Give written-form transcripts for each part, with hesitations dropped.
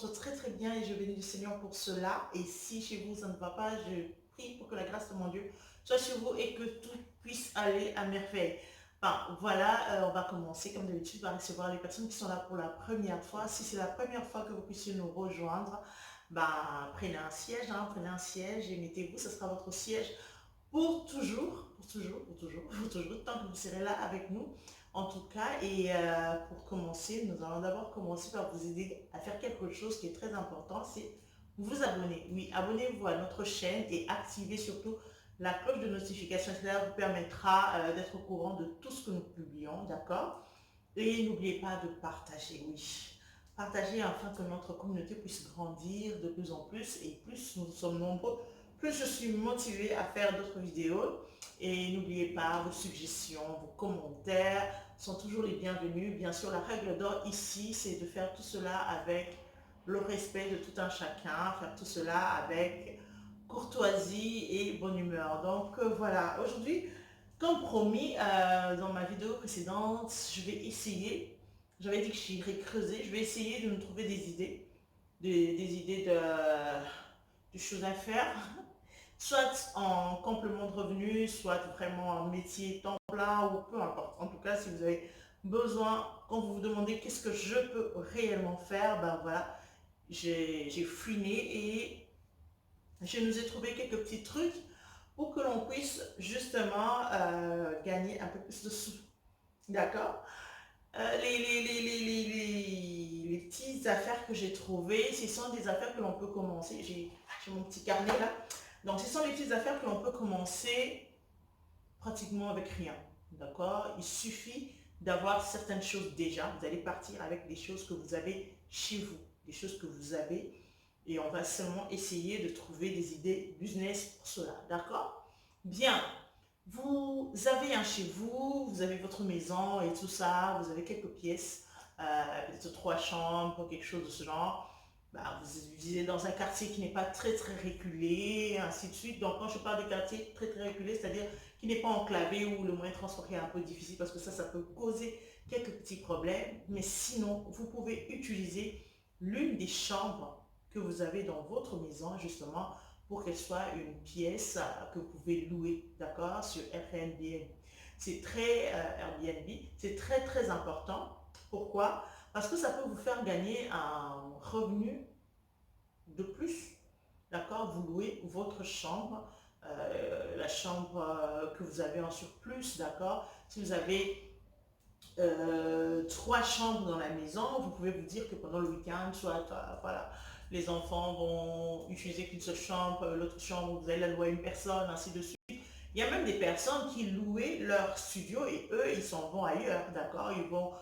porte très très bien et je bénis le Seigneur pour cela. Et si chez vous ça ne va pas, je prie pour que la grâce de mon Dieu soit sur vous et que tout puisse aller à merveille. Enfin, voilà, on va commencer comme d'habitude par recevoir les personnes qui sont là pour la première fois. Si c'est la première fois que vous puissiez nous rejoindre, prenez un siège, prenez un siège et mettez-vous, ce sera votre siège pour toujours, pour toujours, pour toujours, pour toujours, tant que vous serez là avec nous, en tout cas. Et pour commencer, nous allons d'abord commencer par vous aider à faire quelque chose qui est très important, c'est vous abonner. Oui, abonnez-vous à notre chaîne et activez surtout la cloche de notification. Cela vous permettra d'être au courant de tout ce que nous publions, d'accord? Et n'oubliez pas de partager, oui. Partager afin que notre communauté puisse grandir de plus en plus et plus nous sommes nombreux, plus je suis motivée à faire d'autres vidéos. Et n'oubliez pas, vos suggestions, vos commentaires sont toujours les bienvenus. Bien sûr, la règle d'or ici, c'est de faire tout cela avec le respect de tout un chacun, faire tout cela avec courtoisie et bonne humeur. Donc voilà, aujourd'hui, comme promis, dans ma vidéo précédente, je vais essayer, j'avais dit que j'irais creuser, je vais essayer de me trouver des idées, des idées de choses à faire, soit en complément de revenus, soit vraiment un métier temps plein ou peu importe. En tout cas, si vous avez besoin, quand vous vous demandez qu'est-ce que je peux réellement faire, ben voilà, j'ai fouiné et je nous ai trouvé quelques petits trucs pour que l'on puisse justement gagner un peu plus de sous. D'accord. Les petites affaires que j'ai trouvées, ce sont des affaires que l'on peut commencer. J'ai mon petit carnet là. Donc, ce sont les petites affaires que l'on peut commencer pratiquement avec rien. D'accord. Il suffit d'avoir certaines choses déjà. Vous allez partir avec des choses que vous avez chez vous, des choses que vous avez. Et on va seulement essayer de trouver des idées business pour cela. D'accord. Bien. Vous avez un chez vous, vous avez votre maison et tout ça, vous avez quelques pièces, peut-être 3 chambres, quelque chose de ce genre. Vous vivez dans un quartier qui n'est pas très très reculé, ainsi de suite. Donc quand je parle de quartier très très reculé, c'est-à-dire qui n'est pas enclavé où le moyen de transport est un peu difficile parce que ça peut causer quelques petits problèmes. Mais sinon, vous pouvez utiliser l'une des chambres que vous avez dans votre maison justement pour qu'elle soit une pièce que vous pouvez louer, d'accord, sur Airbnb. C'est très Airbnb, c'est très très important. Pourquoi? Parce que ça peut vous faire gagner un revenu de plus, d'accord. Vous louez votre chambre, la chambre que vous avez en surplus, d'accord. Si vous avez 3 chambres dans la maison, vous pouvez vous dire que pendant le week-end, soit voilà, les enfants vont utiliser qu'une seule chambre, l'autre chambre, vous allez la louer à une personne, ainsi de suite. Il y a même des personnes qui louaient leur studio et eux, ils s'en vont ailleurs, d'accord. Ils vont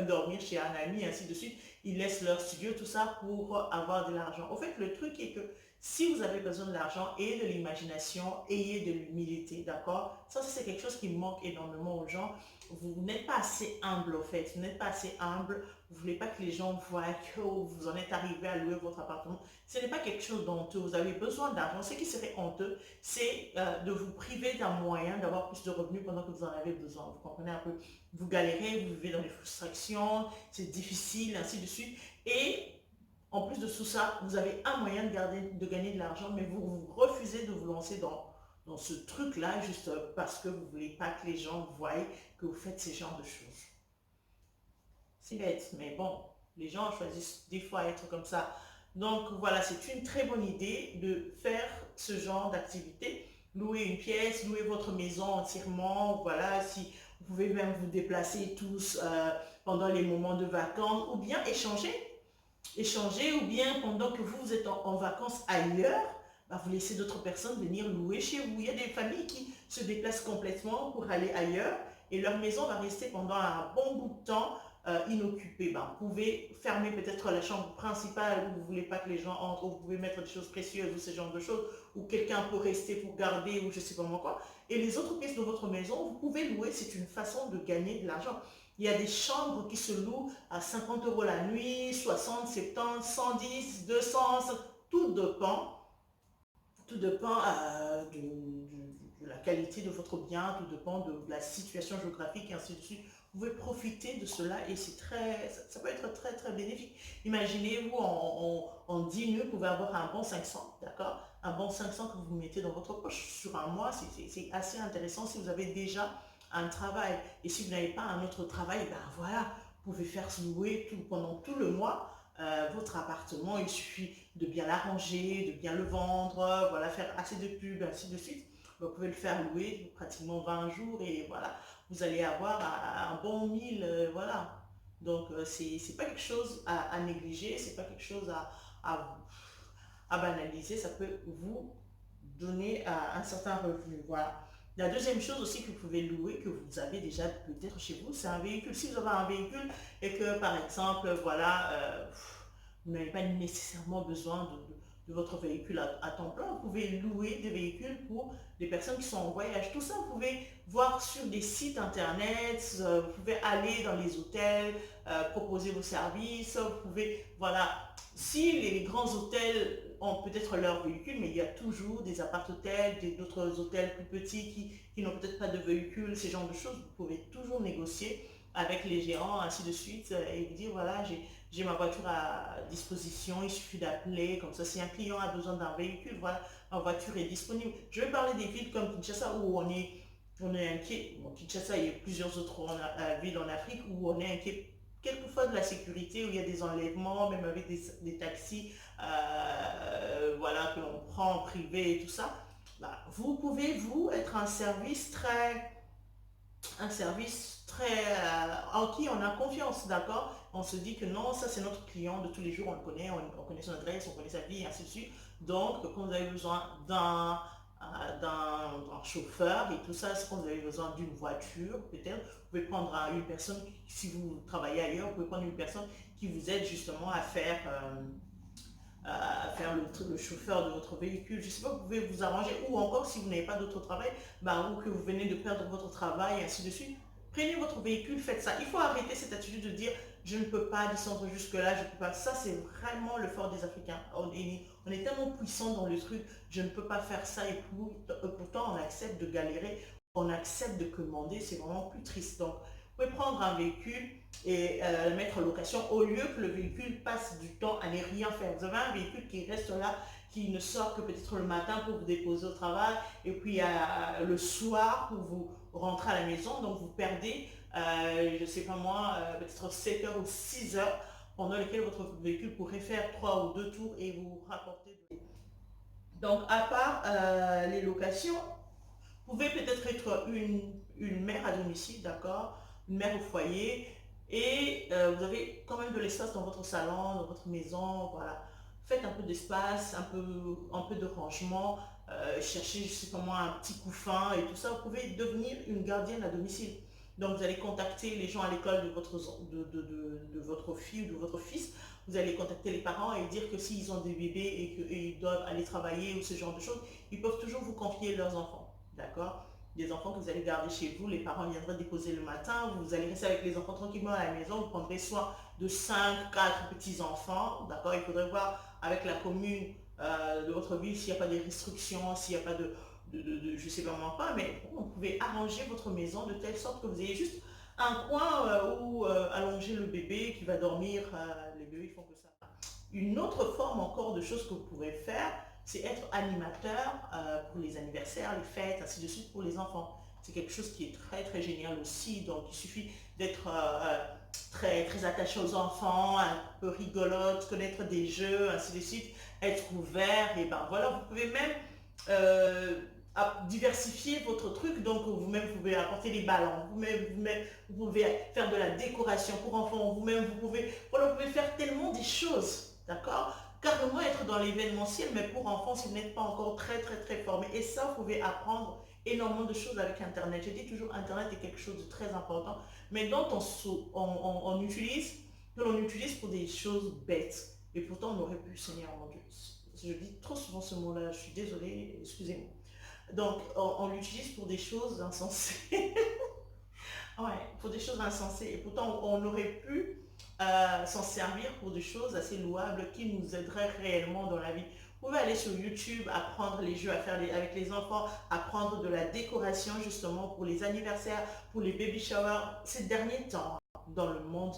dormir chez un ami, ainsi de suite. Ils laissent leur studio, tout ça pour avoir de l'argent. Au fait, le truc est que si vous avez besoin de l'argent et de l'imagination, ayez de l'humilité, d'accord. Ça, c'est quelque chose qui manque énormément aux gens. Vous n'êtes pas assez humble, au fait. Vous n'êtes pas assez humble. Vous ne voulez pas que les gens voient que vous en êtes arrivé à louer votre appartement. Ce n'est pas quelque chose d'honteux. Vous avez besoin d'argent. Ce qui serait honteux, c'est de vous priver d'un moyen d'avoir plus de revenus pendant que vous en avez besoin. Vous comprenez un peu? Vous galérez, vous vivez dans les frustrations, c'est difficile, ainsi de suite. Et en plus de tout ça, vous avez un moyen de gagner de l'argent, mais vous refusez de vous lancer dans ce truc-là juste parce que vous ne voulez pas que les gens voient que vous faites ce genre de choses. C'est bête, mais bon, les gens choisissent des fois être comme ça. Donc voilà, c'est une très bonne idée de faire ce genre d'activité. Louer une pièce, louer votre maison entièrement, voilà, si vous pouvez même vous déplacer tous pendant les moments de vacances ou bien échanger ou bien pendant que vous êtes en vacances ailleurs, vous laissez d'autres personnes venir louer chez vous. Il y a des familles qui se déplacent complètement pour aller ailleurs et leur maison va rester pendant un bon bout de temps inoccupée. Vous pouvez fermer peut-être la chambre principale où vous ne voulez pas que les gens entrent, ou vous pouvez mettre des choses précieuses ou ce genre de choses, où quelqu'un peut rester pour garder ou je sais pas moi quoi. Et les autres pièces de votre maison, vous pouvez louer, c'est une façon de gagner de l'argent. Il y a des chambres qui se louent à 50 € la nuit, 60, 70, 110, 200, tout dépend de la qualité de votre bien, tout dépend de la situation géographique et ainsi de suite. pouvez profiter de cela et c'est très, ça peut être très très bénéfique. Imaginez-vous en 10 minutes, vous pouvez avoir un bon 500, d'accord? Un bon 500 que vous mettez dans votre poche sur un mois, c'est assez intéressant si vous avez déjà un travail. Et si vous n'avez pas un autre travail, ben voilà, vous pouvez faire louer pendant tout le mois votre appartement. Il suffit de bien l'arranger, de bien le vendre, voilà, faire assez de pubs, ainsi de suite. Vous pouvez le faire louer pratiquement 20 jours et voilà, vous allez avoir un bon 1000, voilà. Donc, c'est pas quelque chose à négliger, c'est pas quelque chose à, à banaliser, ça peut vous donner un certain revenu, voilà. La deuxième chose aussi que vous pouvez louer, que vous avez déjà peut-être chez vous, c'est un véhicule. Si vous avez un véhicule et que, par exemple, voilà, vous n'avez pas nécessairement besoin de votre véhicule à temps plein, vous pouvez louer des véhicules pour des personnes qui sont en voyage. Tout ça, vous pouvez voir sur des sites internet, vous pouvez aller dans les hôtels, proposer vos services, vous pouvez, voilà, si les grands hôtels ont peut-être leur véhicule, mais il y a toujours des appart-hôtels, d'autres hôtels plus petits qui n'ont peut-être pas de véhicule, ces genres de choses, vous pouvez toujours négocier avec les gérants, ainsi de suite, et vous dire, voilà, j'ai ma voiture à disposition, il suffit d'appeler, comme ça, si un client a besoin d'un véhicule, voilà, ma voiture est disponible. Je vais parler des villes comme Kinshasa où on est inquiet. Bon, Kinshasa, il y a plusieurs autres villes en Afrique où on est inquiet quelquefois de la sécurité, où il y a des enlèvements, même avec des taxis, voilà, que l'on prend en privé et tout ça. Bah, vous pouvez, vous, être un service très en qui on a confiance, d'accord? On se dit que non, ça c'est notre client de tous les jours, on le connaît, on connaît son adresse, on connaît sa vie, et ainsi de suite. Donc, quand vous avez besoin d'un chauffeur et tout ça, c'est quand vous avez besoin d'une voiture, peut-être, vous pouvez prendre une personne, si vous travaillez ailleurs, vous pouvez prendre une personne qui vous aide justement à faire le chauffeur de votre véhicule. Je ne sais pas, vous pouvez vous arranger, ou encore si vous n'avez pas d'autre travail, bah, ou que vous venez de perdre votre travail, et ainsi de suite. Prenez votre véhicule, faites ça. Il faut arrêter cette attitude de dire je ne peux pas descendre jusque-là, je ne peux pas. Ça, c'est vraiment le fort des Africains. On est tellement puissant dans le truc, je ne peux pas faire ça, et pourtant on accepte de galérer, on accepte de commander, c'est vraiment plus triste. Donc, vous pouvez prendre un véhicule et le mettre en location au lieu que le véhicule passe du temps à ne rien faire. Vous avez un véhicule qui reste là, qui ne sort que peut-être le matin pour vous déposer au travail et puis le soir pour vous rentrer à la maison. Donc vous perdez, je ne sais pas moi, peut-être 7 heures ou 6 heures pendant lesquelles votre véhicule pourrait faire 3 ou 2 tours et vous rapporter. Donc à part les locations, vous pouvez peut-être être une mère à domicile, d'accord? Une mère au foyer. Et vous avez quand même de l'espace dans votre salon, dans votre maison, voilà. Faites un peu d'espace, un peu de rangement, cherchez, je sais pas moi, un petit couffin et tout ça. Vous pouvez devenir une gardienne à domicile. Donc vous allez contacter les gens à l'école de votre fille ou de votre fils. Vous allez contacter les parents et dire que s'ils ont des bébés et qu'ils doivent aller travailler ou ce genre de choses, ils peuvent toujours vous confier leurs enfants. D'accord? Des enfants que vous allez garder chez vous, les parents viendraient déposer le matin, vous allez rester avec les enfants tranquillement à la maison, vous prendrez soin de 5, 4 petits-enfants, d'accord? Il faudrait voir avec la commune de votre ville s'il n'y a pas des restrictions, s'il n'y a pas je ne sais vraiment pas, mais bon, vous pouvez arranger votre maison de telle sorte que vous ayez juste un coin où allonger le bébé qui va dormir, les bébés font que ça. Une autre forme encore de choses que vous pourrez faire, c'est être animateur pour les anniversaires, les fêtes, ainsi de suite pour les enfants. C'est quelque chose qui est très très génial aussi. Donc il suffit d'être très très attaché aux enfants, un peu rigolote, connaître des jeux, ainsi de suite, être ouvert. Et ben voilà, vous pouvez même euh, diversifier votre truc. Donc vous-même vous pouvez apporter des ballons, vous pouvez faire de la décoration pour enfants, vous-même vous pouvez, voilà, vous pouvez faire tellement des choses, d'accord? Carrément être dans l'événementiel, mais pour enfants, si vous n'êtes pas encore très très très formé. Et ça, vous pouvez apprendre énormément de choses avec Internet. Je dis toujours, Internet est quelque chose de très important, mais dont on utilise, que l'on utilise pour des choses bêtes. Et pourtant, on aurait pu, Seigneur mon Dieu. Je dis trop souvent ce mot-là, je suis désolée, excusez-moi. Donc, on l'utilise pour des choses insensées. Ouais, pour des choses insensées. Et pourtant, on aurait pu s'en servir pour des choses assez louables qui nous aideraient réellement dans la vie. Vous pouvez aller sur YouTube, apprendre les jeux à faire avec les enfants, apprendre de la décoration justement pour les anniversaires, pour les baby showers. Ces derniers temps, dans le monde,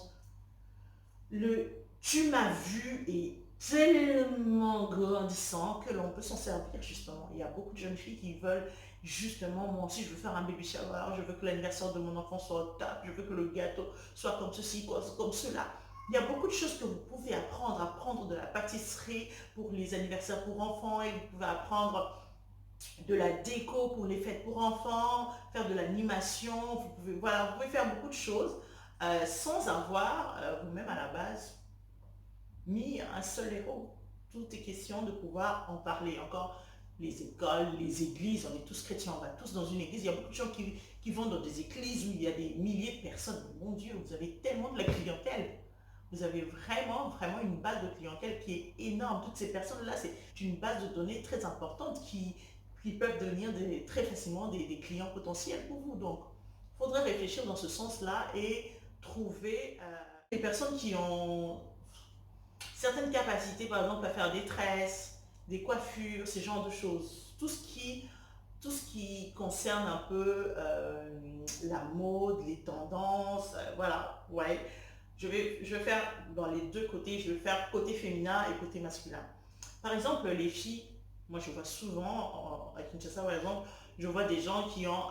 le tu m'as vu est tellement grandissant que l'on peut s'en servir justement. Il y a beaucoup de jeunes filles qui veulent justement, moi aussi je veux faire un baby shower, je veux que l'anniversaire de mon enfant soit au top, je veux que le gâteau soit comme ceci, comme cela. Il y a beaucoup de choses que vous pouvez apprendre, apprendre de la pâtisserie pour les anniversaires pour enfants et vous pouvez apprendre de la déco pour les fêtes pour enfants, faire de l'animation, vous pouvez, voilà, vous pouvez faire beaucoup de choses sans avoir vous-même à la base mis un seul héros. Tout est question de pouvoir en parler. Encore les écoles, les églises, on est tous chrétiens, on va tous dans une église. Il y a beaucoup de gens qui vont dans des églises où il y a des milliers de personnes. Mon Dieu, vous avez tellement de la clientèle. Vous avez vraiment, vraiment une base de clientèle qui est énorme. Toutes ces personnes-là, c'est une base de données très importante qui peuvent devenir très facilement des clients potentiels pour vous. Donc, il faudrait réfléchir dans ce sens-là et trouver des personnes qui ont certaines capacités, par exemple, à faire des tresses, des coiffures, ce genre de choses. Tout ce qui concerne un peu la mode, les tendances, voilà, ouais. Je vais faire dans les deux côtés, je vais faire côté féminin et côté masculin. Par exemple, les filles, moi je vois souvent, à Kinshasa par exemple, je vois des gens qui ont,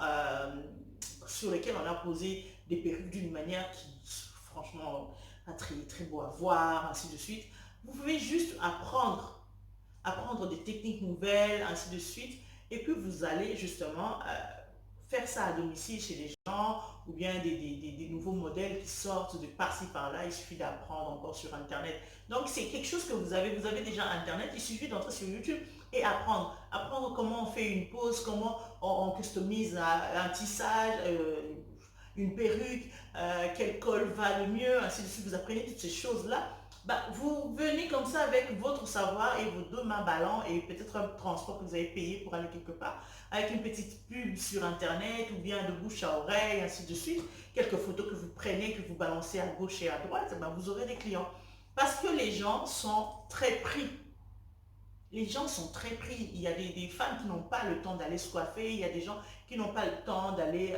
sur lesquels on a posé des perruques d'une manière qui, franchement, pas très, très beau à voir, ainsi de suite. Vous pouvez juste apprendre des techniques nouvelles, ainsi de suite, et puis vous allez justement faire ça à domicile chez les gens, ou bien des nouveaux modèles qui sortent de par-ci par-là, il suffit d'apprendre encore sur Internet. Donc c'est quelque chose que vous avez déjà Internet, il suffit d'entrer sur YouTube et apprendre comment on fait une pose, comment on customise un tissage, une perruque, quel col va le mieux, ainsi de suite, vous apprenez toutes ces choses-là. Bah, vous venez comme ça avec votre savoir et vos deux mains ballants et peut-être un transport que vous avez payé pour aller quelque part, avec une petite pub sur internet ou bien de bouche à oreille, ainsi de suite, quelques photos que vous prenez, que vous balancez à gauche et à droite, bah, vous aurez des clients. Parce que les gens sont très pris. Les gens sont très pris. Il y a des femmes qui n'ont pas le temps d'aller se coiffer, il y a des gens qui n'ont pas le temps d'aller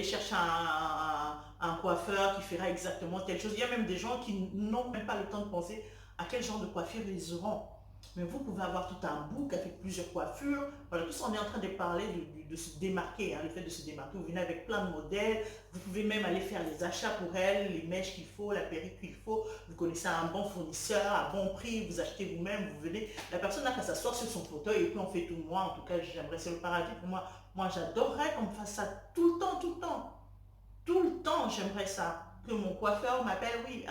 chercher un coiffeur qui fera exactement telle chose. Il y a même des gens qui n'ont même pas le temps de penser à quel genre de coiffure ils auront. Mais vous pouvez avoir tout un book avec plusieurs coiffures. Voilà, tout ça, on est en train de parler de se démarquer, hein, le fait de se démarquer. Vous venez avec plein de modèles. Vous pouvez même aller faire les achats pour elles, les mèches qu'il faut, la perruque qu'il faut. Vous connaissez un bon fournisseur à bon prix. Vous achetez vous-même, vous venez. La personne n'a qu'à s'asseoir sur son fauteuil et puis on fait tout. Moi, en tout cas, j'aimerais, c'est le paradis pour moi. Moi, j'adorerais qu'on me fasse ça tout le temps, tout le temps. Tout le temps, j'aimerais ça. Que mon coiffeur m'appelle, oui,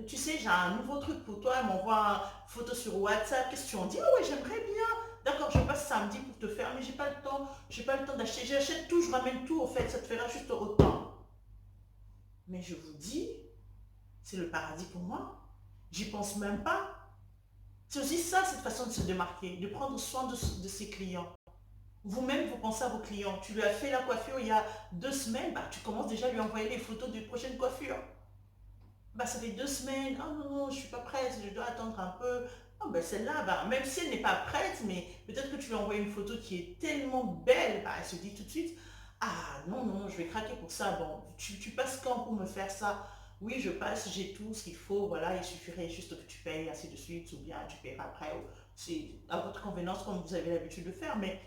tu sais, j'ai un nouveau truc pour toi, elle m'envoie une photo sur WhatsApp, qu'est-ce que tu en dis? Ah ouais, j'aimerais bien. D'accord, je passe samedi pour te faire, mais j'ai pas le temps. J'ai pas le temps d'acheter. J'achète tout, je ramène tout, au fait, ça te fera juste autant. Mais je vous dis, c'est le paradis pour moi. J'y pense même pas. C'est aussi ça, cette façon de se démarquer, de prendre soin de ses clients. Vous-même, vous pensez à vos clients. Tu lui as fait la coiffure il y a 2 semaines, bah, tu commences déjà à lui envoyer les photos des prochaines coiffures. Bah, ça fait 2 semaines. Ah non, non, je suis pas prête, je dois attendre un peu. Ah ben celle-là, bah, même si elle n'est pas prête, mais peut-être que tu lui envoies une photo qui est tellement belle, bah, elle se dit tout de suite, ah non, non, je vais craquer pour ça. Bon, tu passes quand pour me faire ça? Oui, je passe, j'ai tout ce qu'il faut, voilà, il suffirait juste que tu payes, ainsi de suite, ou bien tu paieras après. C'est à votre convenance comme vous avez l'habitude de faire, mais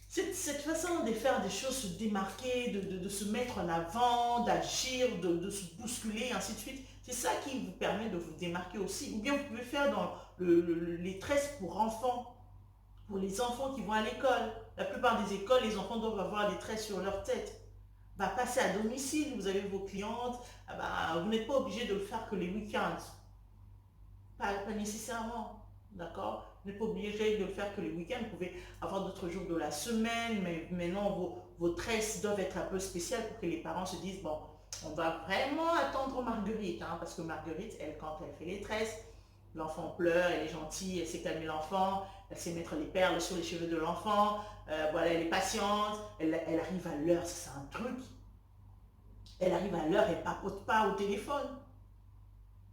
cette façon de faire des choses, se démarquer, de se mettre en avant, d'agir, de se bousculer, ainsi de suite, c'est ça qui vous permet de vous démarquer aussi. Ou bien vous pouvez faire dans les tresses pour enfants, pour les enfants qui vont à l'école. La plupart des écoles, les enfants doivent avoir des tresses sur leur tête. Bah, passez à domicile, vous avez vos clientes, ah bah, vous n'êtes pas obligé de le faire que les week-ends. Pas nécessairement, d'accord? Vous n'êtes pas obligé de le faire que les week-ends, vous pouvez avoir d'autres jours de la semaine, mais maintenant vos tresses doivent être un peu spéciales pour que les parents se disent, bon, on va vraiment attendre Marguerite, hein, parce que Marguerite, elle, quand elle fait les tresses, l'enfant pleure, elle est gentille, elle sait calmer l'enfant, elle sait mettre les perles sur les cheveux de l'enfant, voilà, elle est patiente, elle arrive à l'heure, c'est un truc, elle arrive à l'heure, elle papote pas au téléphone.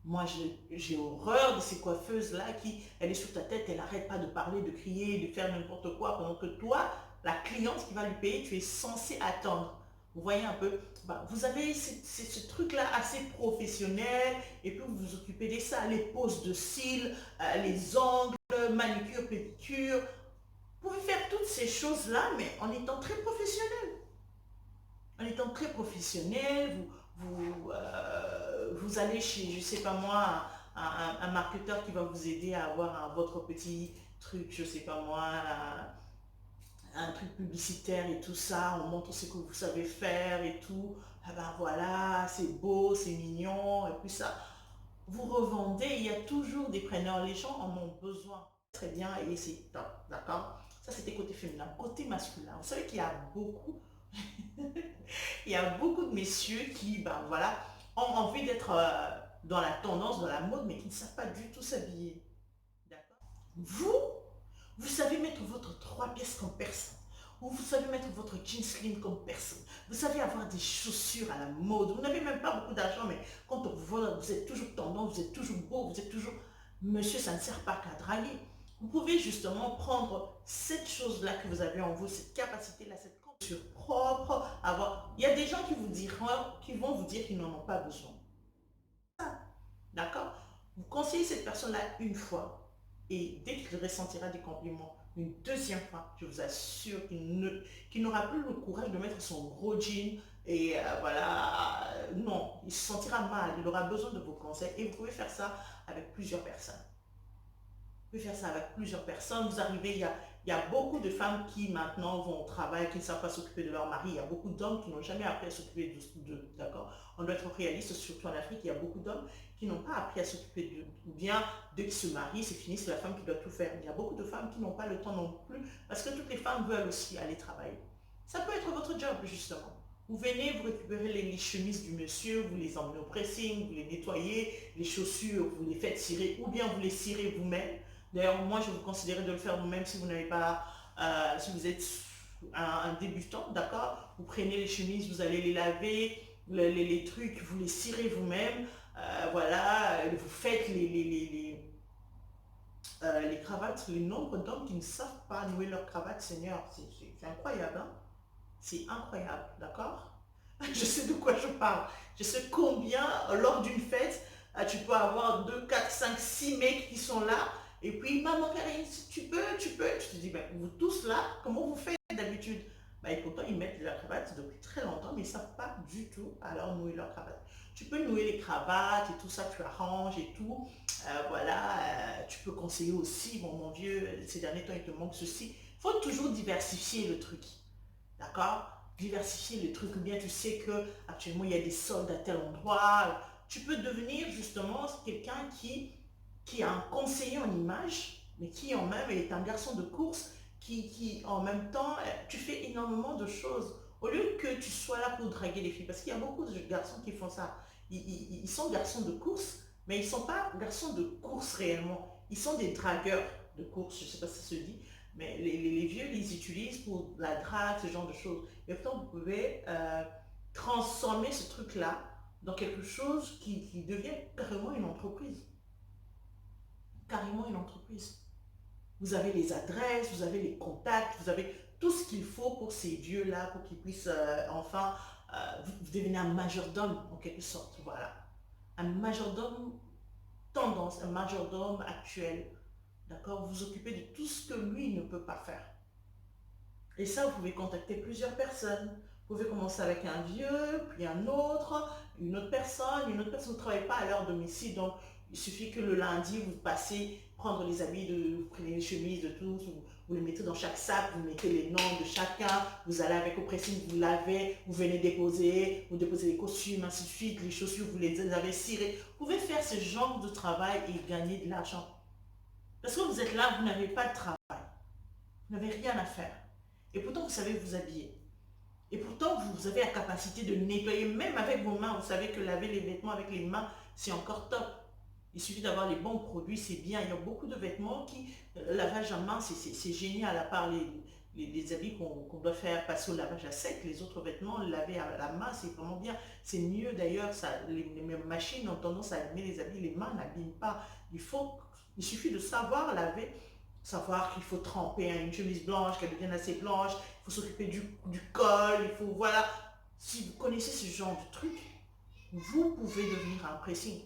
Moi, j'ai horreur de ces coiffeuses-là qui, elle est sur ta tête, elle n'arrête pas de parler, de crier, de faire n'importe quoi, pendant que toi, la cliente qui va lui payer, tu es censé attendre. Vous voyez un peu, bah, vous avez ce truc-là assez professionnel, et puis vous vous occupez de ça, les poses de cils, les ongles, manicure, pédicure. Vous pouvez faire toutes ces choses-là, mais en étant très professionnel. En étant très professionnel, vous allez chez, je sais pas moi, un marketeur qui va vous aider à avoir votre petit truc, je sais pas moi, un truc publicitaire et tout ça, on montre ce que vous savez faire et tout. Ah ben voilà, c'est beau, c'est mignon, et puis ça, vous revendez, il y a toujours des preneurs, les gens en ont besoin. Très bien, et c'est top, d'accord? Ça, c'était côté féminin. Côté masculin, vous savez qu'il y a beaucoup il y a beaucoup de messieurs qui, ben voilà, ont envie d'être dans la tendance, dans la mode, mais qui ne savent pas du tout s'habiller. D'accord. Vous savez mettre votre 3 pièces comme personne. Ou vous savez mettre votre jean slim comme personne. Vous savez avoir des chaussures à la mode. Vous n'avez même pas beaucoup d'argent, mais quand on vous voit, vous êtes toujours tendance, vous êtes toujours beau, vous êtes toujours... Monsieur, ça ne sert pas qu'à draguer. Vous pouvez justement prendre cette chose-là que vous avez en vous, cette capacité-là, cette culture propre, avoir... Il y a des gens qui vous diront, qui vont vous dire qu'ils n'en ont pas besoin. D'accord. Vous conseillez cette personne-là une fois et dès qu'il ressentira des compliments une deuxième fois, je vous assure qu'il n'aura plus le courage de mettre son gros jean et voilà, non, il se sentira mal, il aura besoin de vos conseils et vous pouvez faire ça avec plusieurs personnes. Vous pouvez faire ça avec plusieurs personnes. Vous arrivez, il y a beaucoup de femmes qui maintenant vont au travail, qui ne savent pas s'occuper de leur mari. Il y a beaucoup d'hommes qui n'ont jamais appris à s'occuper d'accord. On doit être réaliste, surtout en Afrique, il y a beaucoup d'hommes qui n'ont pas appris à s'occuper d'eux. Ou bien, dès qu'ils se marient, c'est fini, c'est la femme qui doit tout faire. Il y a beaucoup de femmes qui n'ont pas le temps non plus, parce que toutes les femmes veulent aussi aller travailler. Ça peut être votre job, justement. Vous venez, vous récupérez les chemises du monsieur, vous les emmenez au pressing, vous les nettoyez, les chaussures, vous les faites cirer, ou bien vous les cirez vous-même. D'ailleurs, moi, je vous conseillerais de le faire vous-même si vous n'avez pas, si vous êtes un débutant, d'accord. Vous prenez les chemises, vous allez les laver, les trucs, vous les cirez vous-même, voilà, vous faites les cravates, le nombre d'hommes qui ne savent pas nouer leurs cravates, Seigneur, c'est incroyable, hein? C'est incroyable, d'accord. Je sais de quoi je parle. Je sais combien, lors d'une fête, tu peux avoir 2, 4, 5, 6 mecs qui sont là. Et puis, maman Karine, si tu peux, tu peux. Je te dis, ben, vous tous là, comment vous faites d'habitude? Ben, et pourtant, ils mettent la cravate depuis très longtemps, mais ils ne savent pas du tout alors nouer leur cravate. Tu peux nouer les cravates et tout ça, tu arranges et tout. Voilà, tu peux conseiller aussi, bon mon Dieu, ces derniers temps, il te manque ceci. Il faut toujours diversifier le truc. D'accord. Diversifier le truc, ou bien tu sais que actuellement il y a des soldes à tel endroit. Tu peux devenir justement quelqu'un qui a un conseiller en image, mais qui en même est un garçon de course, qui en même temps, tu fais énormément de choses. Au lieu que tu sois là pour draguer les filles, parce qu'il y a beaucoup de garçons qui font ça. Ils sont garçons de course, mais ils ne sont pas garçons de course réellement. Ils sont des dragueurs de course, je ne sais pas si ça se dit, mais les vieux les utilisent pour la drague, ce genre de choses. Et pourtant, vous pouvez transformer ce truc-là dans quelque chose qui devient carrément une entreprise. Carrément une entreprise. Vous avez les adresses, vous avez les contacts, vous avez tout ce qu'il faut pour ces vieux-là, pour qu'ils puissent enfin, vous devenez un majordome en quelque sorte. Voilà. Un majordome tendance, un majordome actuel. D'accord. Vous vous occupez de tout ce que lui ne peut pas faire. Et ça, vous pouvez contacter plusieurs personnes. Vous pouvez commencer avec un vieux, puis un autre, une autre personne. Une autre personne ne travaille pas à leur domicile, donc il suffit que le lundi, vous passez prendre les habits, vous prenez les chemises de tous, vous les mettez dans chaque sac, vous mettez les noms de chacun, vous allez avec au pressing, vous lavez, vous venez déposer, vous déposez les costumes, ainsi de suite, les chaussures, vous les avez cirées. Vous pouvez faire ce genre de travail et gagner de l'argent. Parce que vous êtes là, vous n'avez pas de travail, vous n'avez rien à faire. Et pourtant, vous savez vous habiller. Et pourtant, vous avez la capacité de nettoyer, même avec vos mains. Vous savez que laver les vêtements avec les mains, c'est encore top. Il suffit d'avoir les bons produits, c'est bien. Il y a beaucoup de vêtements qui, lavage à main, c'est génial, à part les habits qu'on doit faire passer au lavage à sec, les autres vêtements laver à la main, c'est vraiment bien. C'est mieux d'ailleurs, les machines ont tendance à abîmer les habits, les mains n'abîment pas. Il suffit de savoir laver, savoir qu'il faut tremper une chemise blanche, qu'elle devienne assez blanche, il faut s'occuper du col, il faut, voilà. Si vous connaissez ce genre de truc, vous pouvez devenir un pressing.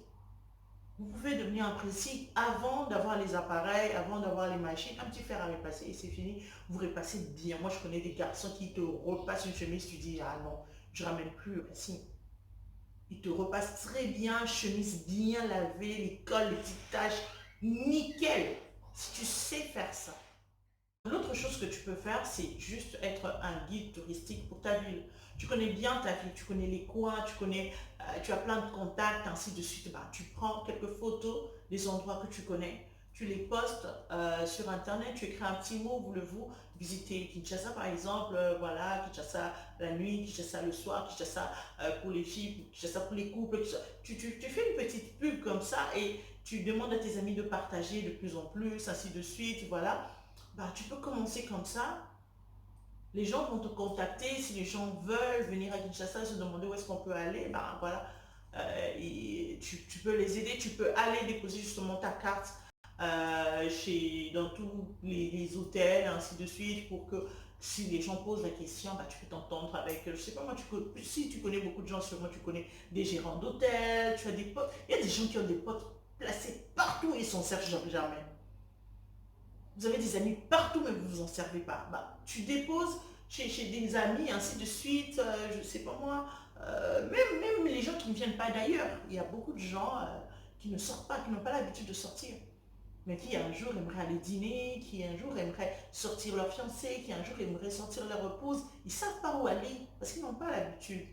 Vous pouvez devenir un pressing avant d'avoir les appareils, avant d'avoir les machines. Un petit fer à repasser et c'est fini. Vous repassez bien. Moi, je connais des garçons qui te repassent une chemise, tu dis, ah non, je ramène plus le pressing. Ils te repassent très bien, chemise bien lavée, les cols, les petites taches, nickel. Si tu sais faire ça. L'autre chose que tu peux faire, c'est juste être un guide touristique pour ta ville. Tu connais bien ta ville, tu connais les coins, tu as plein de contacts, ainsi de suite. Bah, tu prends quelques photos des endroits que tu connais, tu les postes sur Internet, tu écris un petit mot, voulez-vous visiter Kinshasa par exemple, voilà, Kinshasa la nuit, Kinshasa le soir, Kinshasa pour les filles, Kinshasa pour les couples. Tu fais une petite pub comme ça et tu demandes à tes amis de partager de plus en plus, ainsi de suite, voilà. Bah, tu peux commencer comme ça. Les gens vont te contacter. Si les gens veulent venir à Kinshasa, se demander où est-ce qu'on peut aller, bah voilà. Tu peux les aider. Tu peux aller déposer justement ta carte dans tous les hôtels, ainsi de suite, pour que si les gens posent la question, bah, tu peux t'entendre avec, je sais pas moi, si tu connais beaucoup de gens, sûrement tu connais des gérants d'hôtels, tu as des potes. Il y a des gens qui ont des potes placés partout et ils s'en servent jamais. Vous avez des amis partout, mais vous ne vous en servez pas. Bah, tu déposes chez des amis, ainsi de suite, je ne sais pas moi, même les gens qui ne viennent pas d'ailleurs. Il y a beaucoup de gens qui ne sortent pas, qui n'ont pas l'habitude de sortir, mais qui un jour aimeraient aller dîner, qui un jour aimeraient sortir leur fiancé, qui un jour aimeraient sortir leur épouse. Ils ne savent pas où aller, parce qu'ils n'ont pas l'habitude.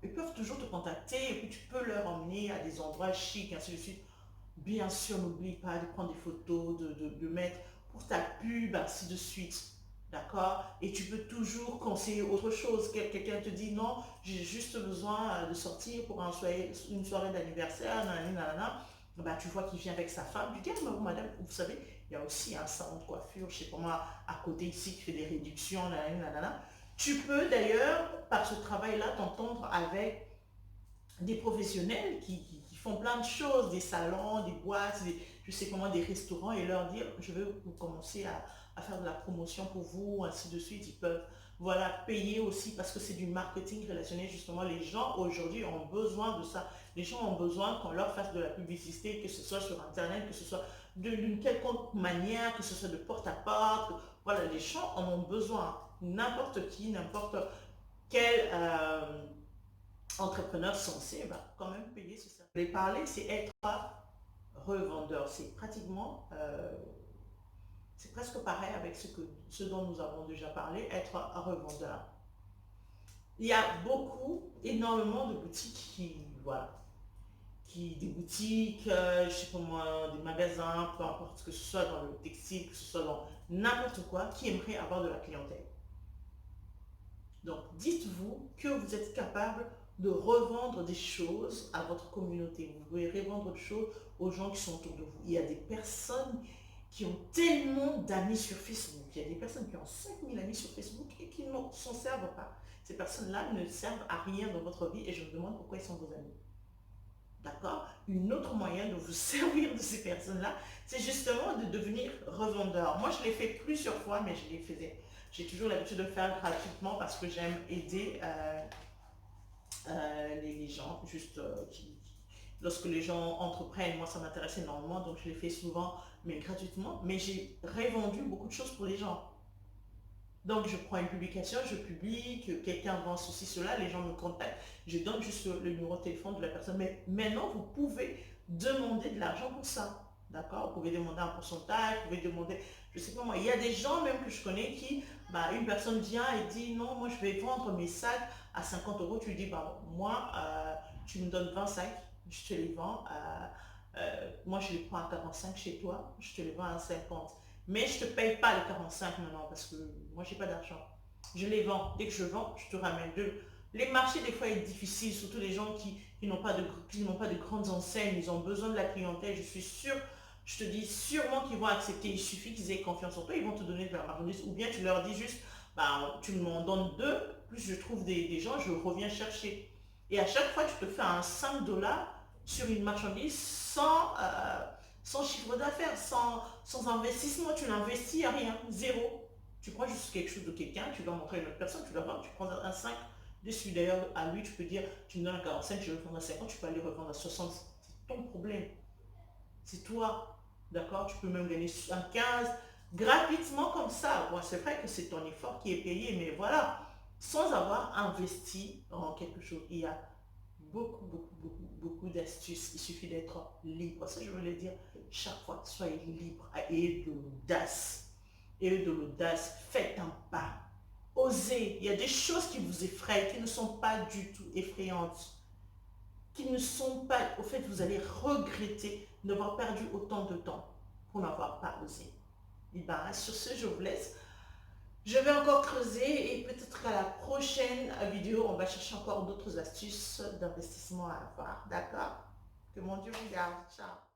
Ils peuvent toujours te contacter, et puis tu peux leur emmener à des endroits chics, ainsi de suite. Bien sûr, n'oublie pas de prendre des photos, de mettre pour ta pub, ainsi de suite. D'accord. Et tu peux toujours conseiller autre chose. Quelqu'un te dit non, j'ai juste besoin de sortir pour une soirée d'anniversaire, nanana. Bah, tu vois qu'il vient avec sa femme. Tu dis, ah, madame, vous savez, il y a aussi un salon de coiffure, je sais pas moi, à côté ici qui fait des réductions, nanana. Tu peux d'ailleurs, par ce travail-là, t'entendre avec des professionnels qui font plein de choses, des salons, des boîtes, je sais comment, des restaurants, et leur dire, je veux vous commencer à faire de la promotion pour vous, ainsi de suite. Ils peuvent, voilà, payer aussi parce que c'est du marketing relationnel, justement. Les gens aujourd'hui ont besoin de ça. Les gens ont besoin qu'on leur fasse de la publicité, que ce soit sur Internet, que ce soit d'une quelconque manière, que ce soit de porte à porte. Voilà, les gens en ont besoin. N'importe qui, n'importe quel entrepreneur censé va quand même payer ce service. Les parler, c'est être revendeur. C'est pratiquement, c'est presque pareil avec ce dont nous avons déjà parlé, être un revendeur. Il y a énormément de boutiques voilà, des boutiques, je sais pas moi, des magasins, peu importe, que ce soit dans le textile, que ce soit dans n'importe quoi, qui aimeraient avoir de la clientèle. Donc, dites-vous que vous êtes capable de revendre des choses à votre communauté. Vous pouvez revendre des choses aux gens qui sont autour de vous. Il y a des personnes qui ont tellement d'amis sur Facebook. Il y a des personnes qui ont 5000 amis sur Facebook et qui ne s'en servent pas. Ces personnes-là ne servent à rien dans votre vie et je me demande pourquoi ils sont vos amis. D'accord. Une autre moyen de vous servir de ces personnes-là, c'est justement de devenir revendeur. Moi, je l'ai fait plusieurs fois, mais je les faisais. J'ai toujours l'habitude de le faire gratuitement parce que j'aime aider les gens, juste lorsque les gens entreprennent, moi ça m'intéresse énormément, donc je les fais souvent, mais gratuitement. Mais j'ai revendu beaucoup de choses pour les gens. Donc je prends une publication, je publie, que quelqu'un vend ceci, cela, les gens me contactent, je donne juste le numéro de téléphone de la personne. Mais maintenant, vous pouvez demander de l'argent pour ça. D'accord. Vous pouvez demander un pourcentage, vous pouvez demander, je sais pas moi, il y a des gens même que je connais qui, bah, une personne vient et dit non, moi je vais vendre mes sacs à 50 euros. Tu lui dis, bah, moi, tu me donnes 20 sacs, je te les vends. Moi je les prends à 45 chez toi, je te les vends à 50. Mais je ne te paye pas les 45 maintenant parce que moi, j'ai pas d'argent. Je les vends. Dès que je vends, je te ramène deux. Les marchés, des fois, sont difficiles, surtout les gens qui n'ont pas de grandes enseignes. Ils ont besoin de la clientèle. Je suis sûre, je te dis sûrement qu'ils vont accepter. Il suffit qu'ils aient confiance en toi. Ils vont te donner de la marchandise. Ou bien tu leur dis juste, bah, tu m'en donnes deux, plus je trouve des gens, je reviens chercher. Et à chaque fois, tu te fais un 5 $ sur une marchandise sans chiffre d'affaires, sans investissement. Tu n'investis à rien, zéro. Tu prends juste quelque chose de quelqu'un, tu dois montrer à une autre personne, tu dois vendre, tu prends un 5 dessus. D'ailleurs, à lui, tu peux dire, tu me donnes un 45, je vais le vendre à 50, tu peux aller revendre à 60. C'est ton problème. C'est toi. D'accord? Tu peux même gagner un 15 gratuitement comme ça. Bon, c'est vrai que c'est ton effort qui est payé, mais voilà, sans avoir investi en quelque chose. Il y a beaucoup d'astuces. Il suffit d'être libre. Ça, je veux le dire chaque fois. Soyez libre. Ayez de l'audace. Ayez de l'audace. Faites un pas. Osez. Il y a des choses qui vous effraient, qui ne sont pas du tout effrayantes, qui ne sont pas... Au fait, vous allez regretter d'avoir perdu autant de temps pour n'avoir pas osé. Et bien, sur ce, je vous laisse. Je vais encore creuser et peut-être qu'à la prochaine vidéo, on va chercher encore d'autres astuces d'investissement à avoir. D'accord? Que mon Dieu vous garde. Ciao.